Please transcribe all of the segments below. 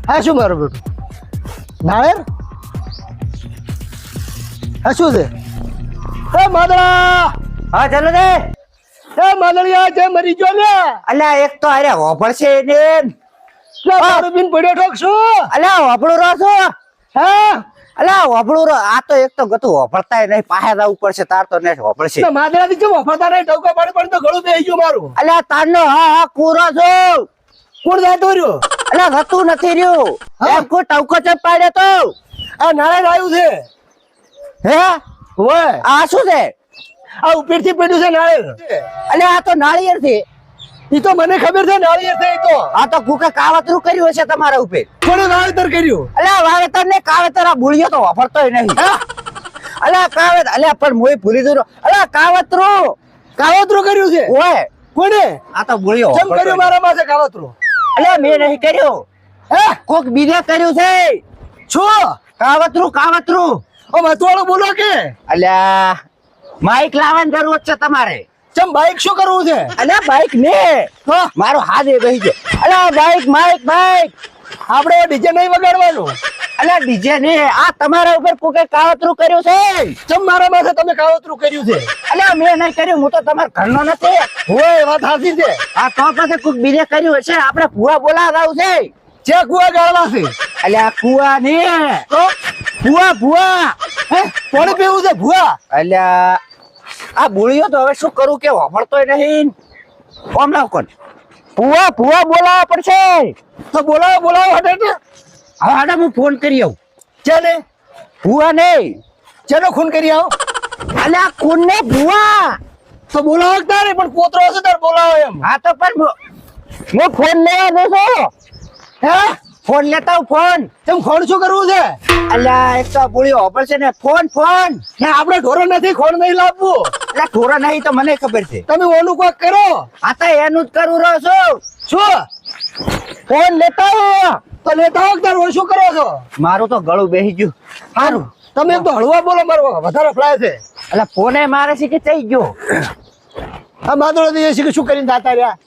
હા શું મારું બેટું નાળેર હા શું છે એ માદળા હા ચાલો દે એ માદળિયા જે મરી ગયો ને અલ્યા એક તો અરે હોફળ છે ને દારૂ પીને પડ્યો ઠોક શું અલ્યા હોફળું રહો છો હા અલ્યા હોફળું રહો આ તો એક તો ગતું હોફળતા નહીં પાસે જવું પડશે તાર તો ને હોફળશે માદળા થી કેમ વફાતા નહીં ટોકો પાડી પણ તો ગળું બેસી ગયું મારું અલ્યા તારનો હા હા કૂરો છો કોણ જાતો રહ્યો અલ્યા ગતું નથી રહ્યું એમ કોઈ ટવકો ચપ પાડ્યો તો આ નાળેર આવ્યું છે હે ઓય આ શું છે આ ઉપર થી પડ્યું છે નાળેર અલ્યા આ તો નાળિયેર છે ઈ તો મને ખબર છે નાળિયેર છે ઈ તો આ તો કુકે કાવતરું કર્યું હશે તમારા ઉપર કોણે વાવેતર કર્યું અલ્યા વાવેતર ને કાવેતર આ ભૂલ્યો તો વાપરતોય નહીં અલ્યા કાવેત અલ્યા પણ મોય ભૂલી દઉં અલ્યા કાવતરું કાવતરું કર્યું છે ઓય કોણે આ તો ભૂલ્યો કેમ કર્યું મારા પાસે કાવતરું અલ્યા મેં નહીં કર્યું હે કોક બીજે કર્યું છે શું કાવતરું કાવતરું ઓ મતવાળો બોલો કે અલ્યા માઈક લાવવાની જરૂર છે તમારે ચમ બાઈક શું કરવું છે અલ્યા બાઈક ને મારો હાથે બેસી છે અલ્યા બાઈક માઈક બાઈક આપણે ડીજે નહીં વગાડવાનું અલ્યા ડીજે ને આ તમારા ઉપર કોકે કાવતરું કર્યું છે ચમ મારા માથે તમે કાવતરું કર્યું છે અલ્યા મેં નહીં કર્યું હું તો તમારા ઘરનો નથી હોય વાત સાચી છે આ તો પછી કોક બીજે કર્યું હશે આપણે ભૂવા બોલાવડાવું છે જે કુવા ગાળવા છે અલ્યા કુવા ને તો ભૂવા ભૂવા હે કોણે પીવું છે ભુવા અલ્યા આ બોલ્યો તો હવે શું કરું કે વાપરતોય નહીં કોમ લાવ કોણ ભૂવા ભૂવા બોલાવવા પડશે તો બોલાવો બોલાવો હટે હવે હાડા હું ફોન કરી આવું ચલે ભૂવા નહીં ચલો ખૂન કરી આવો અલ્યા કોણ ને ભૂવા તો બોલાવો તારે પણ કોતરો હશે તારે બોલાવો એમ હા તો પણ હું ફોન લેવા દેશો હે ફોન લેતા હું ફોન તેમ ખોણ શું કરવું છે અલ્યા એક તો બોલ્યો વાપરશે ને ફોન ફોન ને આપણે ઢોરો નથી ખોણ નહીં લાવવું એટલે થોડા નહીં તો મને ખબર છે તમે ઓનું કોક કરો આ તો એનું જ કરું રહ્યો છું શું ફોન લેતા હો તો લેતા હો તાર ઓલું શું કરો છો મારું તો ગળું બેસી ગયું સારું તમે એક તો હળવા બોલો મારો વધારે ફ્લાય છે એટલે ફોને મારે છે કે ચઈ ગયો આ માદળો દે છે કે શું કરીને દાતા રહ્યા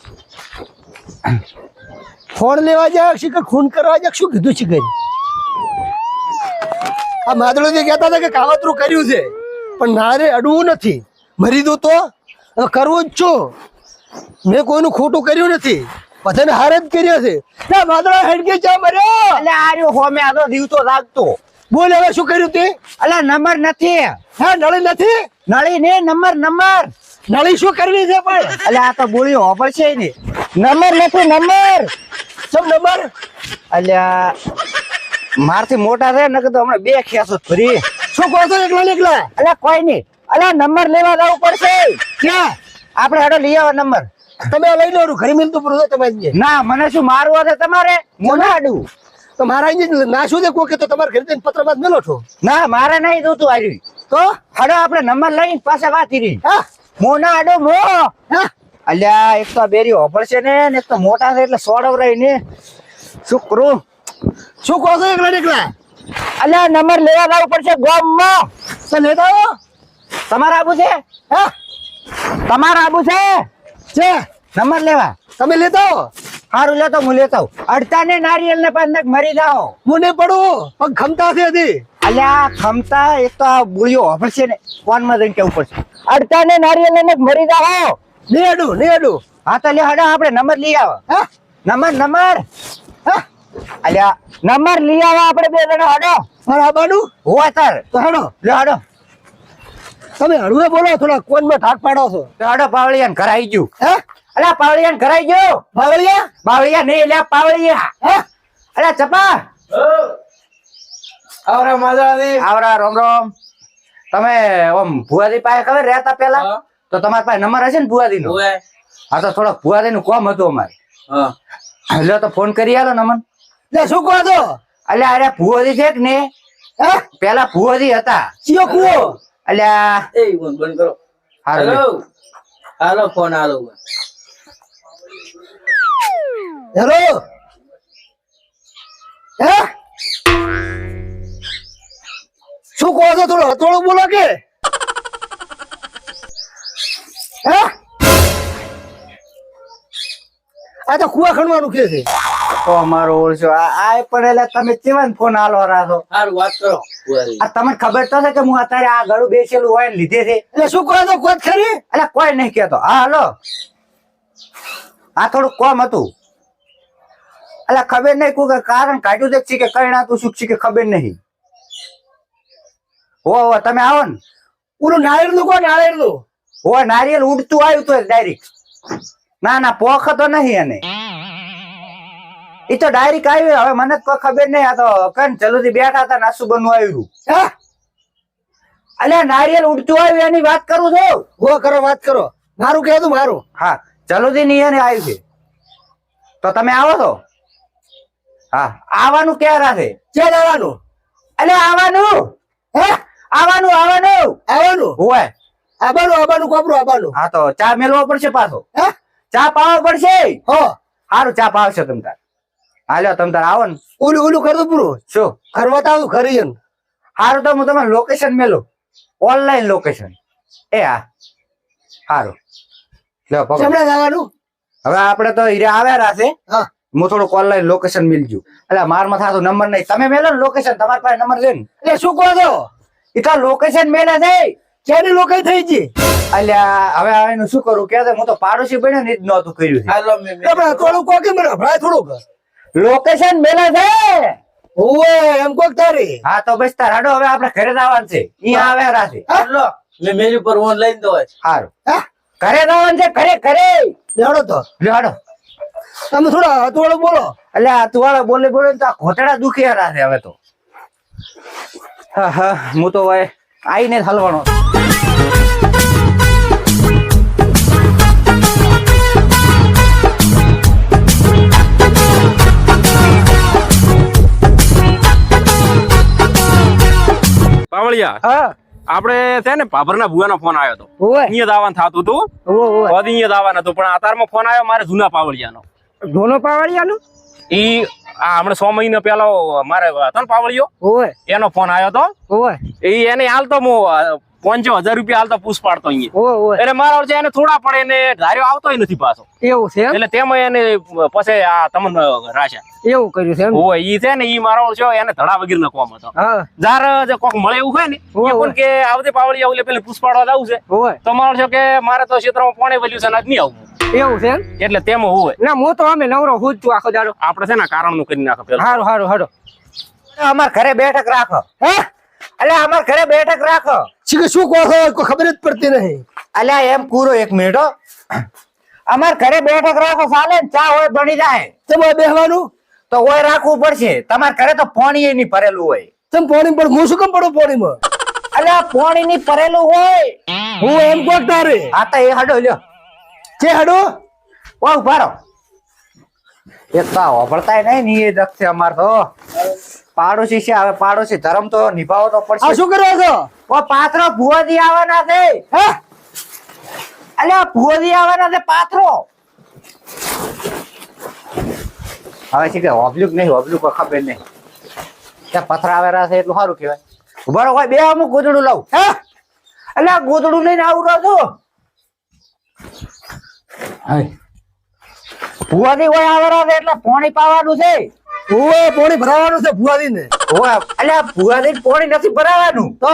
ફોન લેવા જાય છે કે ખૂન કરવા જાય શું કીધું છે કરી આ માદળો દે કહેતા હતા કે કાવતરું કર્યું છે પણ નારે અડવું નથી મરી દઉં તો હવે કરવું જ છું મેં કોઈનું ખોટું કર્યું નથી બધાને હારે જ કર્યો છે ના માદળા હેડકે ચા મર્યો એટલે આ રહ્યો હોમે આ તો દીવતો લાગતો બોલ હવે શું કર્યું તે એટલે નંબર નથી હા નળી નથી નળી ને નંબર નળી શું કરવી છે પણ એટલે આ તો બોલ્યો હોપર છે ને નંબર નથી નંબર સમ નંબર અલ્યા મારથી મોટા છે ને તો હમણાં બે ખેસો ફરી શું કહો છો એકલા ને એકલા અલ્યા કોઈ નહીં અલ્યા નંબર લેવા જવું પડશે ક્યાં આપણે હડો લઈ આવો નંબર તમે લઈ લો ઘરે મિલતું પૂરું તમે ના મને શું મારવું હશે તમારે મોઢા આડું તો મારા અહીં ના શું દે કોકે તો તમારે ઘરે પત્ર માં મેલો છો ના મારે નહીં જોતું આવ્યું તો હડો આપણે નંબર લઈને પાછા વાતી રહી હા મોના આડો મો હા અલ્યા એક તો બેરી હોપર છે ને એક તો મોટા છે એટલે સોડવરાય ને શું કરું શું કહો છો એકલા ને એકલા અલ્યા નંબર લેવા જવું પડશે ગામમાં તો લેતા આવો તમારે આબુ છે હા તમારે આબુ છે નંબર લેવા તમે લેતા આવો સારું લેતો હું લેતો અડતા ને નારિયેલ ને પણ મરી જાઓ હું નહીં પડું પગ ખમતા છે હજી અલ્યા ખમતા એક તો આ બોલ્યો હોપર છે ને ફોન માં જઈને કેવું પડશે અડતા ને નારિયેલ ને મરી જાઓ નહીં અડું હા તો લે હડો આપણે નંબર લઈ આવો હા નંબર હા અલ્યા નંબર લઈ આવો આપણે બે જણા હડો મારા આબાનું હોવા તાર તો હેડો લે હડો તમે હળવે બોલો થોડા કોનમાં ઠાક પાડો છો તો હડો પાવળિયાને ઘરાઈ ગયું હે અલ્યા પાવળિયાને ઘરાઈ ગયો બાવળિયા બાવળિયા નહીં લ્યા પાવળિયા હે અલ્યા ચપા આવરા માદળાની આવરા રોમ રોમ તમે ઓમ ભુવાજી પાસે ખબર રહેતા પેલા તો તમારા પાસે નંબર હશે ને ભુવાજી નો હા તો થોડો ભુવાજી નું કોમ હતું અમારે એટલે તો ફોન કરી આલો નમન લે શું કહો છો અલ્યા અરે ભુવાજી છે કે ને હે પેલા ભુવાજી હતા ચિયો કુવો અલ્યા એ બંધ કરો. હારું લે. હાલો ફોન હાલો. હેલો હે શું કહો છો? થોડું બોલો કે હે આ તો કુવા ખણવાનું કે છે. તો અમારો ઓળશો આ પણ એટલે તમે કેવા ફોન હાલો રાખો. સારું વાત કરો આ તમને ખબર તો છે કે હું અત્યારે આ ગળું બેસેલું હોય ને લીધે છે. એટલે શું કહો છો? કોઈ ખરી એટલે કોઈ નહીં કેતો. હા હાલો આ થોડું કોમ હતું. એટલે ખબર નહીં કોઈ કારણ કાઢ્યું છે કે કઈ નાતું શું છે કે ખબર નહીં. હો તમે આવો ને. ઓલું નાળિયેર નું કહો, નાળિયેર નું. હો નારિયેલ ઉડતું આવ્યું તો ડાયરેક્ટ. ના ના પોખ તો નહીં એને. એ તો ડાયરેક્ટ આવ્યું. હવે મને તો કોઈ ખબર નહીં. આ તો કઈ જલ્દી બેઠા હતા નાસુ બનવું આવ્યું. હે અલ્યા નારિયેલ ઉડતું આવ્યું એની વાત કરું છું. હો કરો, વાત કરો. મારું કહેતું મારું. હા જલ્દી ની એને આવ્યું છે. તો તમે આવો છો? હા આવવાનું ક્યારે છે? ક્યાં જવાનું? અલે આવવાનું. હે આવવાનું આવવાનું આવવાનું? હોય. આબાનું કોપરું આબાનું. હા તો ચા મેળવો પડશે પાછો. હે ચા પાવો પડશે. હો સારું ચા પાવશો તમ તાર. હાલ્યો તમ તાર આવો ને. ઓલું કરતું પૂરું. શું કરવા તો આવું ખરી એમ. સારું તો હું તમને લોકેશન મેલું. Online location. એ હા સારું લ્યો પકડો. જમણે જવાનું. હવે આપણે તો હીરે આવ્યા છે. હા હું થોડુંક ઓનલાઈન લોકેશન મિલજુ. એટલે મારમાં થાતો નંબર નહીં. તમે મેલો ને લોકેશન. તમારી પાસે નંબર છે ને? એટલે શું કહો છો? એ તો લોકેશન મેલે છે. ક્યાંની લોકાઈ થઈ ગઈ? અલ્યા હવે એનું શું કરું કે હું તો પાડોશી બન્યો ને જ નહોતું કર્યું છે. હાલો મેં આપણે થોડું કહો કે મને ભરાય થોડુંક. લોકેશન મેલે છે. ઓવે એમ કોક તારી. હા તો બસ તાર હાડો હવે આપણે ઘરે જ આવવાનું છે. અહીંયા આવ્યા છે. હાલો મેં મેલ ઉપર ઓનલાઈન દો સારું હા ઘરે જ આવવાનું છે. ઘરે લેવડો તો લ્યો હાડો. તમે થોડા થોડું બોલો. અલ્યા તું વાળા બોલે બોલે તો આ ઘોટડા દુખિયા છે હવે તો. હા હા હું તો હવે આઈને જ હલવાનો. પાવળિયા હા આપણે છે ને ભાભરના ભુવાનો ફોન આવ્યો હતો. ઓવે અહીંયા જ આવવાનું થતું હતું. ઓવે અહીંયા જ આવવાનું હતું પણ અતારમાં ફોન આવ્યો મારે જૂના પાવળિયાનો. ધોનો પાવડિયાનું. ઈ આ હમણાં 6 મહિના પહેલા મારે હતો ને પાવળિયો ઓવે એનો ફોન આવ્યો હતો. ઓવે એને હાલતો હું 5000 રૂપિયા હાલતો પૂછ પાડતો અહીંયા. ઓવે ઓવે એટલે મારા છે એને થોડા પડે એને ધાર્યો આવતોય નથી પાછો. એવું છે એમ? એટલે તેમાં એને પછી આ તમને રાશા એવું કર્યું છે એમ? હોય ઈ છે ને ઈ મારો છે એને ધડા વગેરેનો કોમ હતો. હા જાર જે કોક મળે એવું હોય ને ઓવે, એ પણ કે આવતે પાવળિયા ઓલે પેલે પૂછ પાડવા જાવું છે ઓવે તો મારો છે કે મારે તો ક્ષેત્રમાં પાણી વળ્યું છે ને આજ નહીં આવવું. એવું છે એમ? એટલે તેમાં હોય ના હું તો અમે નવરો હું જ છું આખો દાડો. આપણે છે ને કારણ નું કરી નાખો પેલા. હારું હારું હાડો. અમાર ઘરે બેઠક રાખો. હે એટલે અમાર ઘરે બેઠક રાખો. શીખે શું કહો છો? કોઈ ખબર જ પડતી નહીં. અલ્યા એમ પૂરો 1 મિનિટ હો. અમાર ઘરે બેઠક રાખો ચાલે ને ચા હોય બની જાય તમારે બેહવાનું. તો હોય રાખવું પડશે. તમાર ઘરે તો પાણી નહીં ભરેલું હોય. તમે પાણી પર હું શું કેમ પડું પાણીમાં? અલ્યા પાણી નહીં ભરેલું હોય. હું એમ કોક તારે. આ તો એ હડો લ્યો. કે હાડો ઓ ઉભારો. એક તો વાપરતાય નહીં ની એ દક્ષ છે અમાર તો. પાડોશી છે હવે પાડોશી ધર્મ તો નિભાવવો તો આ પડશે. શું કરો છો? ઓ પાત્રો ભુવાજી આવવાના છે. હે અલ્યા ભુવાજી આવવાના છે પાત્રો. હવે છે કે હોબલુક નહીં હોબલુક કોઈ ખબર નહીં. ત્યાં પથરા આવેલા છે એટલું સારું કહેવાય. ઉભારો હોય બે અમુક ગોદડું લઉં. હે અલ્યા ગોદડું લઈને આવું રહ્યો છું. ભુવાજી હોય આવેલા છે એટલે પાણી પાવાનું છે. ઓવે પાણી ભરાવાનું છે ભુવાજીને. ઓય અલ્યા ભુવાજી પાણી નથી ભરાવાનું. તો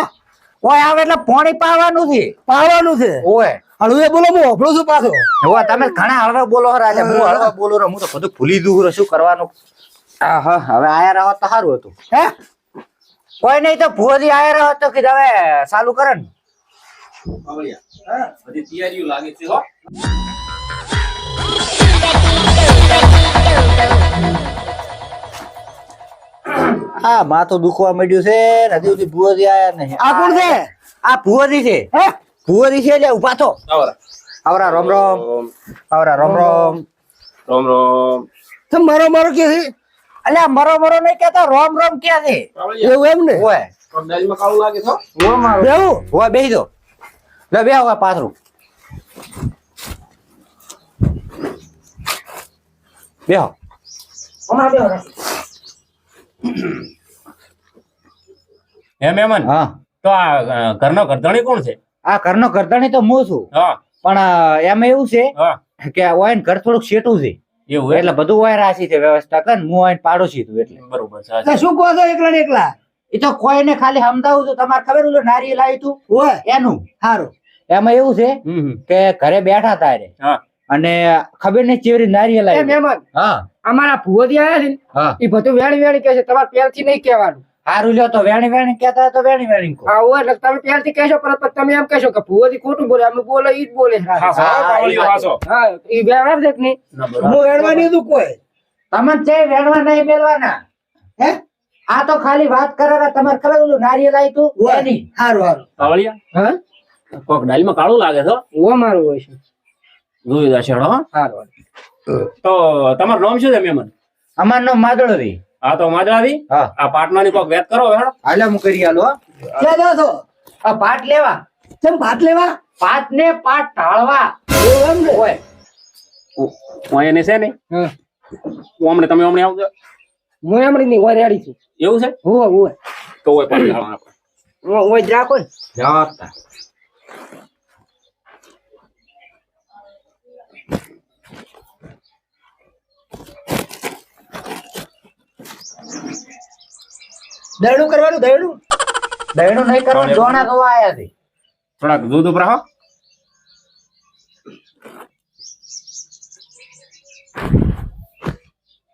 ઓય આવે એટલે પાણી પાવાનું છે. પાવાનું છે. ઓય હળવે બોલો હું હોભળું છું પાછો. ઓય તમે ઘણા હળવા બોલો હરા એટલે હું હળવા બોલું રહું. હું તો બધું ભૂલી દઉં શું કરવાનું. આહા હવે આયા રહો તો સારું હતું. હે કોઈ નહીં તો ભુવાજી આયા રહો તો કીધું હવે ચાલુ કરે ને. પાવળિયા બધી તૈયારીઓ લાગે છે હો. આ માથું દુખવા માંડ્યું છે ને હજી સુધી ભુવાજી આયા નહીં. આ કોણ છે? આ ભુવાજી છે. હે ભુવાજી છે એટલે ઉભા થો. આવરા આવરા રોમ રોમ. આવરા રોમ રોમ. રોમ રોમ. તમે મારો મારો કે છે? અલ્યા મરો મરો નહીં કેતો રોમ રોમ ક્યાં છે? પાવળિયા એવું એમ ને? ઓય પગડાલીમાં કાળું લાગે છે હો. બેહું? ઓય બેહી દો. લે બે હવે પાથરું. બેહો. હમણાં બેહો રાખી. હે મહેમાન હા તો આ ઘરનો ઘરધણી કોણ છે? આ ઘરનો કરતાણી તો હું છું હા પણ એમાં એવું છે હા કે ઓયન ઘર થોડુંક શેઠું છે એવું એટલે બધું ઓય રાશી છે વ્યવસ્થા કર હું ઓયન પાડોશી છું એટલે બરોબર છે એટલે શું કહો છો એકલા ને એકલા? એ તો કોઈને ખાલી સમજાવું છું તમારે ખબર ઓલું નારિયેલ આવ્યું તું હોય એનું સારું. એમાં એવું છે હમ કે ઘરે બેઠા તારે હા અને ખબર નહીં ચેવરી નારિયેલ એ આવ્યું મહેમાન હા અમારા ભુવોજી આયા છે ને હા એ બધું વેણી વેણી કહે છે તમારે પહેલથી નહીં કહેવાનું. હારું લ્યો તો વેણી વેણી કહેતા હોય તો વેણી વેણી કહો હા હોય એટલે તમે પહેલથી કહેશો પરત પછી તમે એમ કહેશો કે ભુવોજી ખોટું બોલે અમે બોલે ઈ જ બોલે. હાસો, હા, પાવળીઓ એ વાત હાસો. હા ઈ વ્યવહાર છે કે નહીં? ના, બરોબર. હું એડવાની હતું કોઈ તમને છે વેણવા નહીં મેલવાના હે આ તો ખાલી વાત કરારા તમારે ખબર ઓલું નારિયેલ આવ્યું તું હોય. એની સારું સારું. પાવળિયા હા કોક ડાળીમાં કાળું લાગે છે હો. ઓ મારું હોય છે. જોઈ જશે હો. સારું તો તમારું નામ શું છે મહેમાન? અમાર નો માદળવી હા તો માજરાવી હા આ પાટણાની કોક વેત કરો હેડો. હાલે હું કરી આલો હો. ક્યાં જાઓ છો? આ પાટ લેવા કેમ ભાત લેવા? પાટ ને પાટ ઢાળવા એવું એમ ને? ઓય હું એને છે ને હા હું હમણાં તમે હમણાં આવજો હું એમની નહીં હોય રેડી છું. એવું છે હોય હોય તો હોય પાછી હાલો આપણે. હોય જ રાખો ને. જવાતા દરણું કરવાનું દરણું. દહીણું નહીં કરવાનું જોણા ગવા આયા છે થોડાક દૂધ ઉપર હો.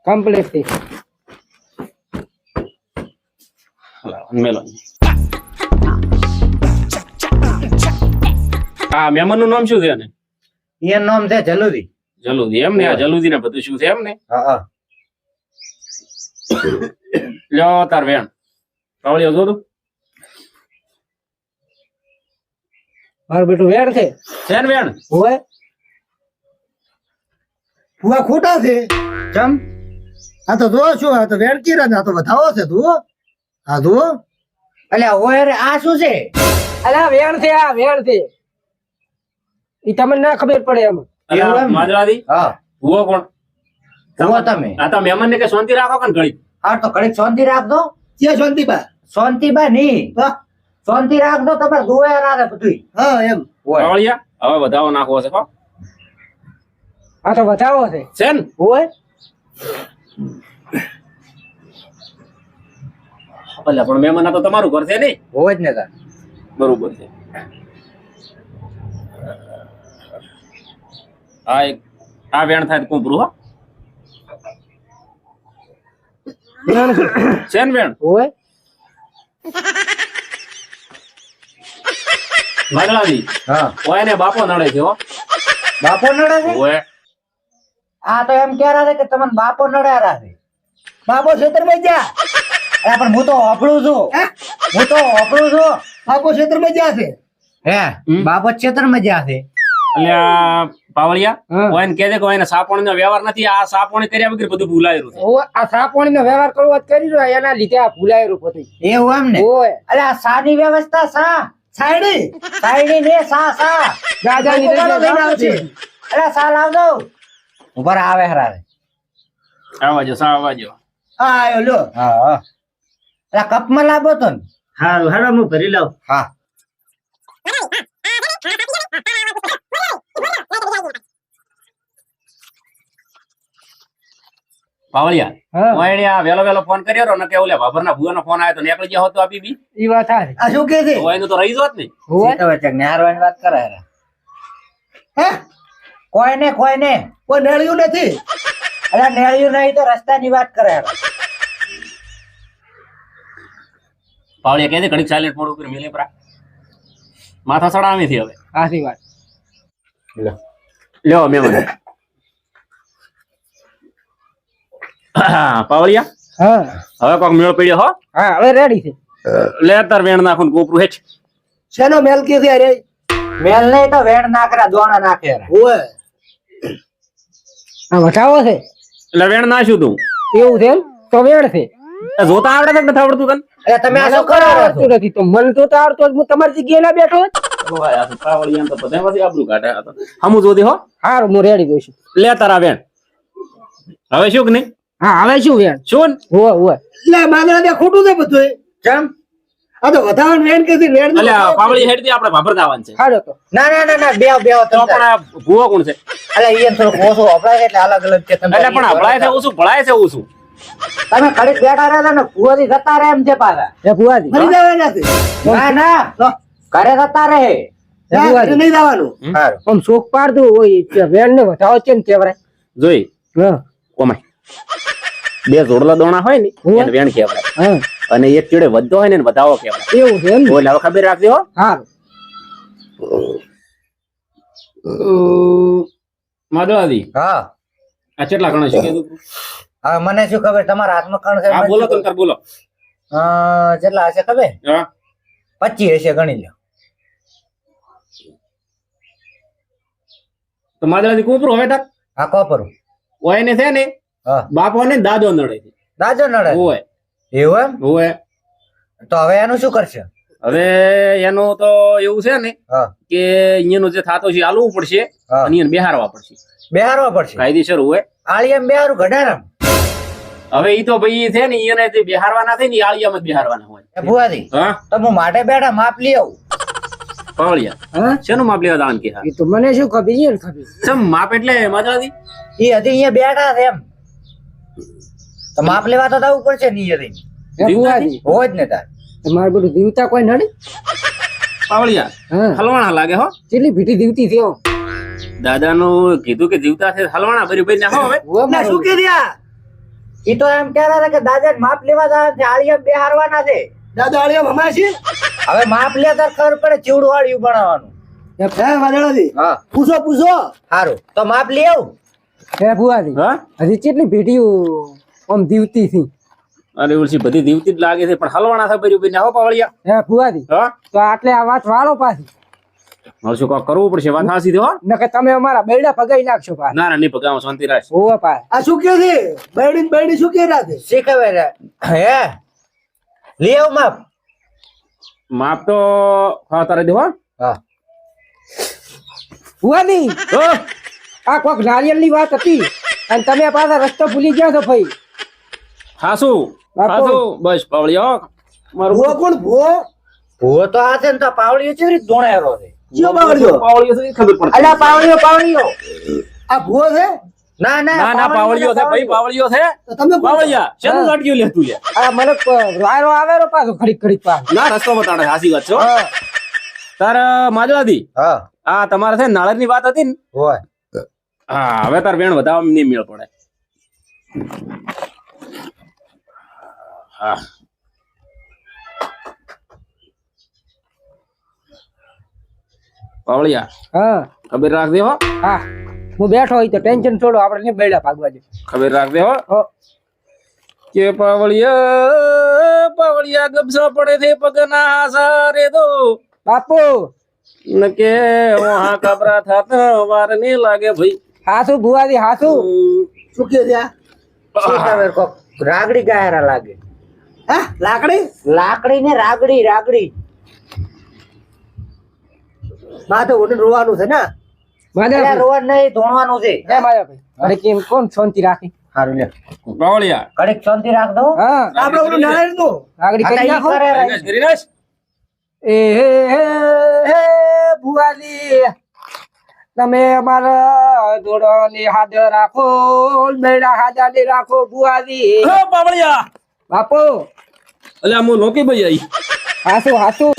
કમ્પ્લીટ થી હાલો, મેલો આ મહેમાન નું નામ શું છે ને? એનું નામ છે જલુદી જલુદી એમ ને? આ જલુદી ને બધું શું છે એમ ને? હા લ્યો તાર વેણ પાવળીઓ જો તું મારું બેટું વેર છે. છે ને વેણ? હોય ભૂવા ખોટા છે. ચમ આ તો જો શું આ તો વેણકી રહ્યા ને આ તો વધાવો છે તું. હા જુઓ અલ્યા ઓય રે આ શું છે અલા વેણ છે આ વેણ છે ઈ તમને ના ખબર પડે એમ. એવું એમ? માજરાદી હા ભૂવો કોણ? જુઓ તમે આ તો મહેમાન ને કે શાંતિ રાખો કે ઘડી. હા તો ઘડીક શાંતિ રાખજો ક્યાં શાંતિબા? શાંતિબા ની હા શાંતિ રાખજો તમારે જોયા રાખે બધું હા એમ. ઓય પાવળિયા હવે વધાવો નાખવો છે હો. આ તો વધાવો છે. છે ને? હોય અલ્યા પણ મહેમાન આ તો તમારું ઘર છે નહીં? હોય જ ને તાર બરોબર છે. આ એક આ વેણ થાય તો કુંભરું હો. વેણ છે. છે ને વેણ? હોય માદળાજી હા ઓય ને બાપો નડે છે હો. બાપો નડે છે ઓય આ તો એમ કહેરા છે કે તમને બાપો નડ્યા છે બાપો ખેતરમાં જા. અરે પણ હું તો ઓફળું છું હું તો ઓફળું છું બાપો ખેતરમાં જા છે. હે બાપો ક્ષેત્ર માં જ્યાં છે અલ્યા પાવળિયા હા. ઓય ને કહેજે કે ઓય ને સાપોણી નો વ્યવહાર નથી. આ સાપોણી કર્યા વગર બધું ભૂલાયેલું છે. હોય આ સાપોણી નો વ્યવહાર કરવો જ કરી રહ્યો એના લીધે આ ભૂલાયેલું બધું. એવું એમ ને હોય અરે આ સાની વ્યવસ્થા સા સાયડી સાઈડી ને સા ગાજાની ઉગાડો લઈને આવશે. અરે સા લાવજો ઉપર આવે હરાવે આવાજો સા આવાજો. હા આયો લ્યો. હા હા અરે કપમાં લાવો તો ને હા હાલો હું ભરી લાવ. હા પાવળિયા હા ઓય ને આ વેલો વેલો ફોન કર્યો રો ને કે ઓલે ભાભરના ભુવાનો ફોન આવ્યો તો નીકળી ગયા હોત તો આપી બી ઈ વાત સાચી. આ શું કે છે? ઓય નું તો રહી જોત ને. હોય તો વચ્ચે ન્યારવાની વાત કરે હરા હે કોઈ ને કોઈ નળિયું નથી. અરે નેળ્યું નહીં તો રસ્તાની વાત કરે હરા પાવળિયા કહે છે ઘડીક સાયલેન્ટ મોડ ઉપર મિલે પરા માથા સડાવી થી હવે. સાચી વાત. લ્યો મહેમાન પાવળિયા હા હવે કોક મેળ પડ્યો હો. હા હવે રેડી છે. લે તાર વેણ નાખું ને કોપરું હેઠ. શેનો મેલ કે છે અરે? મેલ નહીં તો વેણ નાખરા દોણા નાખે હરા ઓય આ વધાવો છે એટલે વેણ નાખ્યું તું. એવું છે એમ? તો વેણ છે. એ જોતા આવડે છે કે નથી આવડતું તને? અરે તમે આ મને શું તો કરો છો? આવડતું નથી તો મને તો આવડતો જ હું તમારી જગ્યાએ ના બેઠો હોત. પાવળિયા તો બધા માંથી આબરૂ કાઢે આ તો. હમું જોતી હો. હારું હું રેડી દઉં છું. લે તારા વેણ હવે શું કે નહીં હા હવે શું વેણ શું હોય હોય એટલે મારા ત્યાં ખોટું છે બધું કેમ આ તો વધારાનું વેણ કે છે વેણ નું અલ્યા વધારાનું. પાવળી હેડ થી આપણે ભાભર દાવાનું છે હાલો તો ના ના ના ના બે તો પણ આ ભૂવો કોણ છે અલે ઈયન થોડું ઓછું વપરાય એટલે અલગ અલગ છે એટલે પણ હભળાય છે ઓછું ભળાય છે ઓછું તમે ઘડીક બેઠા રહ્યા ને ભુવાજી જતા રહે એમ છે પાછા એ ભુવાજી ફરી જવાના છે ના ના ઘરે જતા રહે ના, ભુવાજી. નહીં જવાનું સારું આમ શોખ પાડતું હોય વેણ ને વધાવો છે ને કેવરાય જોઈ હા કોમાય બે જોડલા દોણા હોય ને હોય. એને વેણ કહેવાય હા અને એક ચીડે વધતો હોય ને એને વધાવો કહેવાય એવું છે એમ ને? બોલ હવે ખબર રાખજો હો હારું માધવાદી હા આ કેટલા ગણા છે કીધું હવે મને શું ખબર તમારા હાથમાં કણ છે હા મને બોલો શું તમે તાર બોલો ખબર? કેટલા હશે ખબર હા 25 હશે ગણી લો તો માધવાદી કુપરું હવે તાર હા કોપરું ઓય ને છે ને હા બાપો ને દાદો નડે છે દાજો નડે ઓય એવું એમ ઓય તો હવે એનું શું કરશે હવે એનું તો એવું છે ને હા કે અહીંયાનું જે થાતો છે આલવું પડશે હા. અને એને બેહારવા પડશે બેહારવા પડશે કાયદેસર હોય આળિયામ બેહારું ઘડારામ હવે ઈ તો ભાઈ છે ને એને જે બેહારવાના થાય ને ઈ આળિયામાં જ બેહારવાના હોય એ ભુવાજી હા તો હું માટે બેઠા માપ લઈ આવું પાવળિયા હા શેનું માપ લેવા દાન કે એ તો મને શું ખબર ઈ ને ખબર સમ માપ એટલે માધવાદી એ હજી અહીંયા બેઠા છે એમ તો માપ લેવા તો જવું પડશે ને અહીંયા એ ભુવાજી હોય જ ને તાર તમારે બધું દીવતા કોઈ નડે પાવળિયા હા હલવાણા લાગે હો કેટલી ભીટી દીવતી થયો દાદાનું કીધું કે જીવતા છે હલવાણા ભરી ભરી નાખો હવે ના શું કે રહ્યા એ તો એમ કહેતા હતા કે દાદા માપ લેવા જવાના છે આળિયામ બેહારવાના છે દાદા આળિયા હમણાં છે હવે માપ લે તાર ખબર પડે ચીવડું વાળ્યું બનાવવાનું હે વાદળાજી હા પૂછો સારું તો માપ લઈ આવું હે ભુવાજી હા હજી કેટલી ભીટીઓ આમ દીવતી થી અરે ઉલસી બધી દીવતી જ લાગે છે પણ હલવાણા છે ભરી ભરી નાખો પાવળિયા હે ભુવાજી હા તો આટલે આ વાત વાળો પાછી હવે શું કાંઈક કરવું પડશે વાત હાસી હો નકર તમે અમારા બેડા પગાઈ નાખશો પાછા ના ના નહીં પગાવ શાંતિ રાખ હોવા પાછા આ શું કે છે બૈડી શું કે રહ્યા છે શીખવે રે હે લઈ આવું માપ માપ તો હા તારે દેવા હા ભુવાજી ઓ આ કોક નારિયેળ ની વાત હતી અને તમે પાછા રસ્તો ભૂલી ગયા છો ભાઈ હાસુ બાપુ. હાસુ બસ પાવળિયા મારું ભૂવો કોણ ભૂવો ભૂવો તો આ છે ને તો પાવડીઓ કેવી રીતે ધોણાયેલો છે કયો બાવળિયો પાવળિયો છે ઈ ખબર પડતી અલ્યા પાવડીઓ આ ભૂવો છે ના ના ના પાવળિયો છે ભાઈ પાવળિયો છે તો તમે કોણ છો? પાવળિયા શેનું લાટક્યું લે તું લે આ મને વાયરો આવેલો પાછો ઘડીક ઘડીક પાછો ના રસ્તો બતાડે હાસી વાત છો હા તાર માજવાદી હા આ તમારે છે નાળર ની વાત હતી ને હોય હા હવે તાર વેણ વધારવા નહીં મેળ પડે હા પાવળિયા હા ખબર રાખજે હો હા હું બેઠો હોય તો ટેન્શન છોડો આપણે બેડા ભાગવા દે ખબર રાખજે હો હો. કે પાવળિયા ગબસો પડે છે પગના સારે દો બાપુ ન કે વહા કબરા થાતા વાર નહીં લાગે ભાઈ હાસુ ભુવાજી હાસુ શું કે રહ્યા શીખવે કોક રાગડી ગાયરા લાગે હે લાકડી લાકડી ને રાગડી માથે ઓઢીને રોવાનું છે ને મારે અલ્યા રોડ નહીં ધોણવાનું છે હે મારા ભાઈ અરે કેમ કોણ શાંતિ રાખી સારું લે પાવળિયા ઘડીક શાંતિ રાખ દો હા આપણે ઓલું નાળિયેર નું આગળ કરી નાખો કરી નાખ. એ હે ભુવાજી તમે અમારા જોડોની હાજર રાખો બેડા હાજર રાખો ભુવાજી ઓ પાવળિયા બાપુ અલ્યા હું લોકી ભાઈ આઈ હાસુ હાસુ